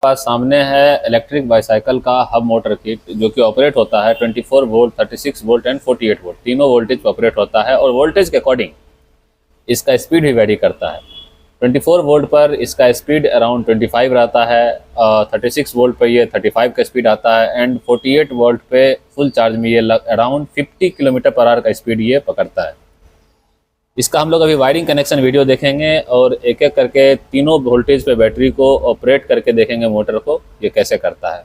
पास सामने है electric bicycle का हब मोटर किट, जो कि ऑपरेट होता है 24 वोल्ट, 36 वोल्ट एंड 48 वोल्ट, तीनों वोल्टेज पर ऑपरेट होता है और वोल्टेज के अकॉर्डिंग इसका स्पीड भी वेरी करता है। 24 वोल्ट पर इसका स्पीड अराउंड 25 रहता है, 36 वोल्ट पर ये 35 का स्पीड आता है एंड 48 वोल्ट पे फुल चार्ज में ये अराउंड 50 किलोमीटर पर आवर का स्पीड ये पकड़ता है। इसका हम लोग अभी वायरिंग कनेक्शन वीडियो देखेंगे और एक एक करके तीनों वोल्टेज पे बैटरी को ऑपरेट करके देखेंगे मोटर को ये कैसे करता है।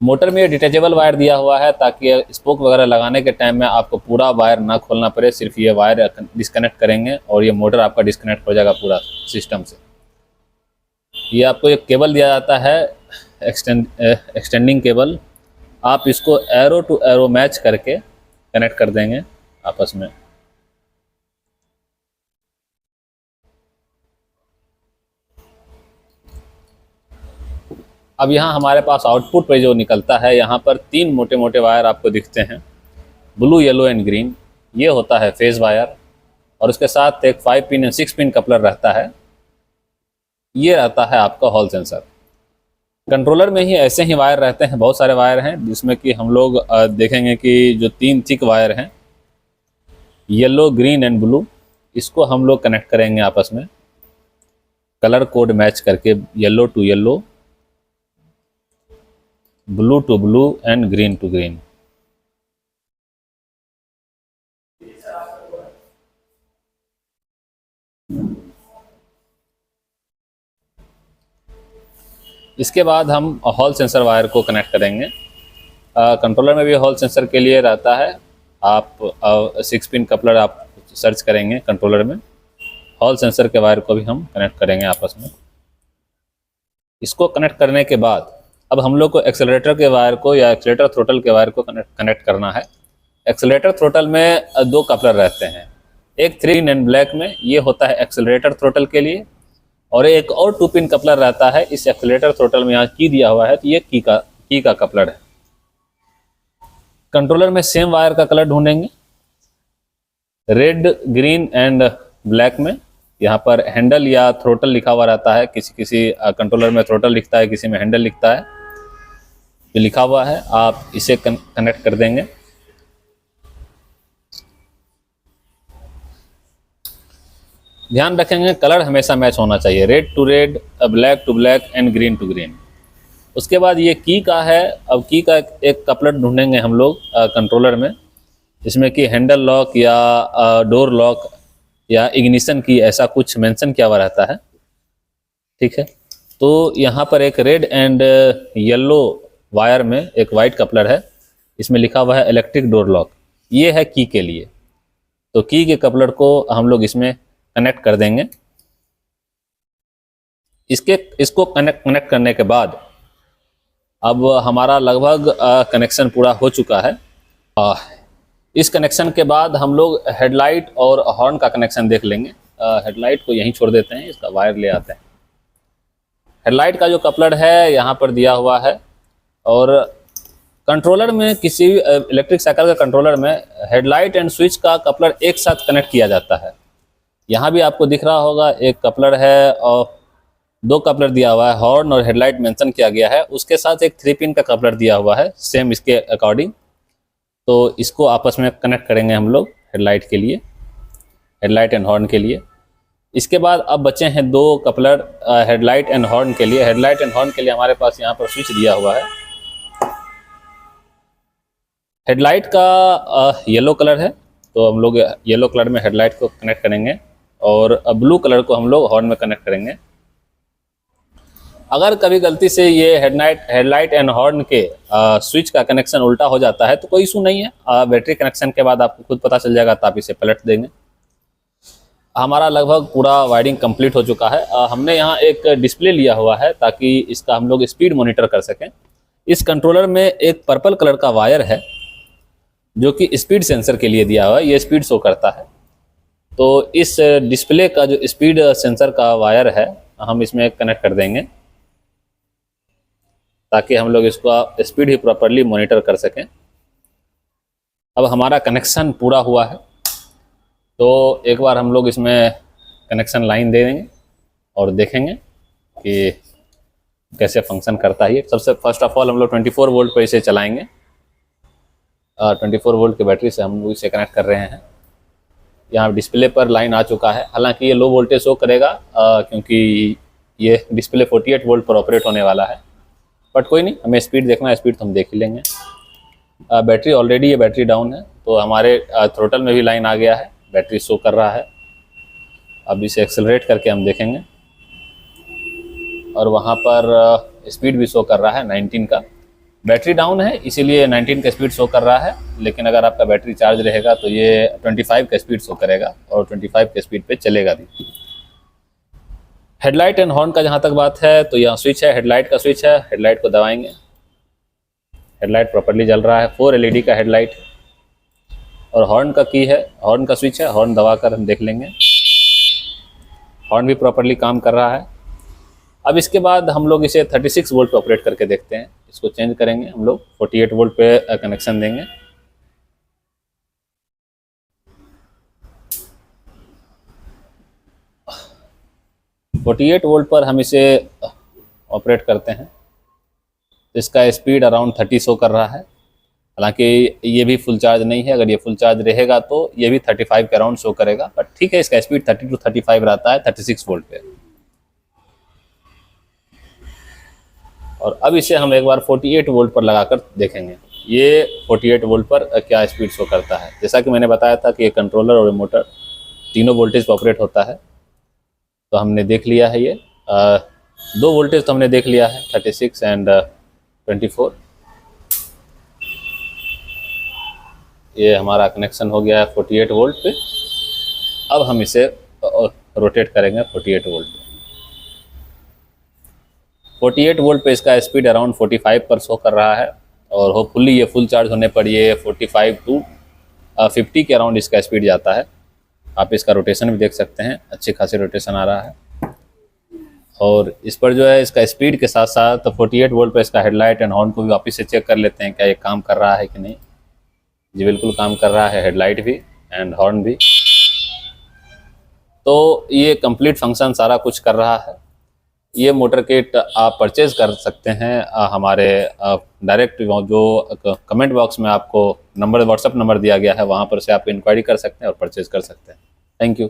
मोटर में डिटेचेबल वायर दिया हुआ है ताकि स्पोक वगैरह लगाने के टाइम में आपको पूरा वायर ना खोलना पड़े, सिर्फ ये वायर डिस्कनेक्ट करेंगे और ये मोटर आपका डिस्कनेक्ट हो जाएगा पूरा सिस्टम से। ये आपको एक केबल दिया जाता है एक्सटेंडिंग केबल, आप इसको एरो टू एरो मैच करके कनेक्ट कर देंगे आपस में। अब यहाँ हमारे पास आउटपुट पे जो निकलता है, यहाँ पर तीन मोटे मोटे वायर आपको दिखते हैं, ब्लू, येलो एंड ग्रीन। ये होता है फेज वायर और उसके साथ एक 5 पिन 6 पिन कपलर रहता है। ये रहता है आपका हॉल सेंसर। कंट्रोलर में ही ऐसे ही वायर रहते हैं, बहुत सारे वायर हैं, जिसमें कि हम लोग देखेंगे कि जो तीन थिक वायर हैं, येलो, ग्रीन एंड ब्लू, इसको हम लोग कनेक्ट करेंगे आपस में कलर कोड मैच करके, yellow to yellow, blue to blue and green to green. इसके बाद हम हॉल सेंसर वायर को कनेक्ट करेंगे। कंट्रोलर में भी हॉल सेंसर के लिए रहता है, आप 6 पिन कपलर आप सर्च करेंगे कंट्रोलर में, हॉल सेंसर के वायर को भी हम कनेक्ट करेंगे आपस में। इसको कनेक्ट करने के बाद अब हम लोग को एक्सेलरेटर के वायर को या एक्सेलरेटर थ्रोटल के वायर को कनेक्ट करना है। एक्सेलरेटर थ्रोटल में दो कपलर रहते हैं, एक 3 एंड ब्लैक में, ये होता है एक्सेलरेटर थ्रोटल के लिए, और एक और 2 पिन कपलर रहता है इस एक्सेलरेटर थ्रोटल में, यहाँ की दिया हुआ है तो ये की का कपलर है। कंट्रोलर में सेम वायर का कलर ढूंढेंगे, रेड, ग्रीन एंड ब्लैक में। यहाँ पर हैंडल या थ्रोटल लिखा हुआ रहता है, किसी कंट्रोलर में थ्रोटल लिखता है, किसी में हैंडल लिखता है, ये लिखा हुआ है, आप इसे कनेक्ट कर देंगे। ध्यान रखेंगे कलर हमेशा मैच होना चाहिए, red to red, black to black and green to green. उसके बाद ये की का है, अब की का एक कपलर ढूंढेंगे हम लोग कंट्रोलर में, जिसमें कि हैंडल लॉक या डोर लॉक या इग्निशन की ऐसा कुछ मेंशन किया हुआ रहता है, ठीक है। तो यहाँ पर एक रेड एंड येलो वायर में एक वाइट कपलर है, इसमें लिखा हुआ है इलेक्ट्रिक डोर लॉक, ये है की के लिए। तो की के कपलर को हम लोग इसमें कनेक्ट कर देंगे। इसको कनेक्ट करने के बाद अब हमारा लगभग कनेक्शन पूरा हो चुका है। इस कनेक्शन के बाद हम लोग हेडलाइट और हॉर्न का कनेक्शन देख लेंगे। हेडलाइट को यहीं छोड़ देते हैं, इसका वायर ले आते हैं। हेडलाइट का जो कपलर है यहाँ पर दिया हुआ है, और कंट्रोलर में किसी भी इलेक्ट्रिक साइकिल का कंट्रोलर में हेडलाइट एंड स्विच का कपलर एक साथ कनेक्ट किया जाता है। यहाँ भी आपको दिख रहा होगा एक कपलर है और 2 कपलर दिया हुआ है, हॉर्न और हेडलाइट मेंशन किया गया है, उसके साथ एक 3 पिन का कपलर दिया हुआ है सेम इसके अकॉर्डिंग। तो इसको आपस में कनेक्ट करेंगे हम लोग हेडलाइट के लिए, हेडलाइट एंड हॉर्न के लिए। इसके बाद अब बचे हैं 2 कपलर हेडलाइट एंड हॉर्न के लिए। हेडलाइट एंड हॉर्न के लिए हमारे पास यहाँ पर स्विच दिया हुआ है। हेडलाइट का येलो कलर है, तो हम लोग येलो कलर में हेडलाइट को कनेक्ट करेंगे और ब्लू कलर को हम लोग हॉर्न में कनेक्ट करेंगे। अगर कभी गलती से ये हेडलाइट एंड हॉर्न के स्विच का कनेक्शन उल्टा हो जाता है तो कोई इशू नहीं है, बैटरी कनेक्शन के बाद आपको खुद पता चल जाएगा, तो आप इसे पलट देंगे। हमारा लगभग पूरा वायरिंग कंप्लीट हो चुका है। हमने यहाँ एक डिस्प्ले लिया हुआ है ताकि इसका हम लोग स्पीड मॉनिटर कर सकें। इस कंट्रोलर में एक पर्पल कलर का वायर है जो कि स्पीड सेंसर के लिए दिया हुआ है, ये स्पीड शो करता है। तो इस डिस्प्ले का जो स्पीड सेंसर का वायर है हम इसमें कनेक्ट कर देंगे ताकि हम लोग इसका स्पीड ही प्रॉपरली मॉनिटर कर सकें। अब हमारा कनेक्शन पूरा हुआ है, तो एक बार हम लोग इसमें कनेक्शन लाइन दे देंगे और देखेंगे कि कैसे फंक्शन करता है ये। सबसे फर्स्ट ऑफ ऑल हम लोग 24 वोल्ट पर इसे चलाएंगे। 24 वोल्ट की बैटरी से हम लोग इसे कनेक्ट कर रहे हैं। यहाँ डिस्प्ले पर लाइन आ चुका है, हालांकि ये लो वोल्टेज शो करेगा क्योंकि ये डिस्प्ले 48 वोल्ट पर ऑपरेट होने वाला है, बट कोई नहीं, हमें स्पीड देखना है, स्पीड तो हम देख ही लेंगे। बैटरी ऑलरेडी ये बैटरी डाउन है, तो हमारे थ्रोटल में भी लाइन आ गया है, बैटरी शो कर रहा है। अब इसे एक्सेलरेट करके हम देखेंगे और वहाँ पर स्पीड भी शो कर रहा है 19 का। बैटरी डाउन है इसीलिए 19 का स्पीड शो कर रहा है, लेकिन अगर आपका बैटरी चार्ज रहेगा तो ये 25 का स्पीड शो करेगा और 25 के स्पीड पे चलेगा भी। हेडलाइट एंड हॉर्न का जहाँ तक बात है तो यहाँ स्विच है, हेडलाइट का स्विच है, हेडलाइट को दबाएंगे, हेडलाइट प्रॉपर्ली जल रहा है, 4 LED का हेडलाइट। और हॉर्न का की है, हॉर्न का स्विच है, हॉर्न दबाकर हम देख लेंगे, हॉर्न भी प्रॉपर्ली काम कर रहा है। अब इसके बाद हम लोग इसे 36 वोल्ट पे ऑपरेट करके देखते हैं। इसको चेंज करेंगे, हम लोग 48 वोल्ट पे कनेक्शन देंगे। वोल्ट पर हम इसे ऑपरेट करते हैं। इसका स्पीड अराउंड 30 शो कर रहा है, हालांकि ये भी फुल चार्ज नहीं है, अगर ये फुल चार्ज रहेगा तो ये भी 35 के अराउंड शो करेगा, बट ठीक है, इसका स्पीड 30 to 35 रहता है 36 वोल्ट पे। और अब इसे हम एक बार 48 वोल्ट पर लगाकर देखेंगे, ये 48 वोल्ट पर क्या स्पीड शो करता है। जैसा कि मैंने बताया था कि ये कंट्रोलर और मोटर तीनों वोल्टेज पर ऑपरेट होता है, तो हमने देख लिया है ये 2 वोल्टेज तो हमने देख लिया है, 36 एंड 24। ये हमारा कनेक्शन हो गया है 48 वोल्ट पे। अब हम इसे रोटेट करेंगे 48 वोल्ट पे। 48 वोल्ट पे इसका स्पीड अराउंड 45 पर शो कर रहा है, और होपफुली ये फुल चार्ज होने पर ये 45 to 50 के अराउंड इसका स्पीड जाता है। आप इसका रोटेशन भी देख सकते हैं, अच्छी खासी रोटेशन आ रहा है। और इस पर जो है इसका स्पीड के साथ साथ 48 वोल्ट पे इसका हेडलाइट एंड हॉर्न को भी वापस से चेक कर लेते हैं, क्या ये काम कर रहा है कि नहीं। जी बिल्कुल काम कर रहा है, हेडलाइट भी एंड हॉर्न भी। तो ये कंप्लीट फंक्शन सारा कुछ कर रहा है। ये मोटर किट आप परचेज कर सकते हैं हमारे डायरेक्ट जो कमेंट बॉक्स में आपको नंबर, व्हाट्सएप नंबर दिया गया है, वहाँ पर से आप इंक्वायरी कर सकते हैं और परचेज कर सकते हैं। Thank you.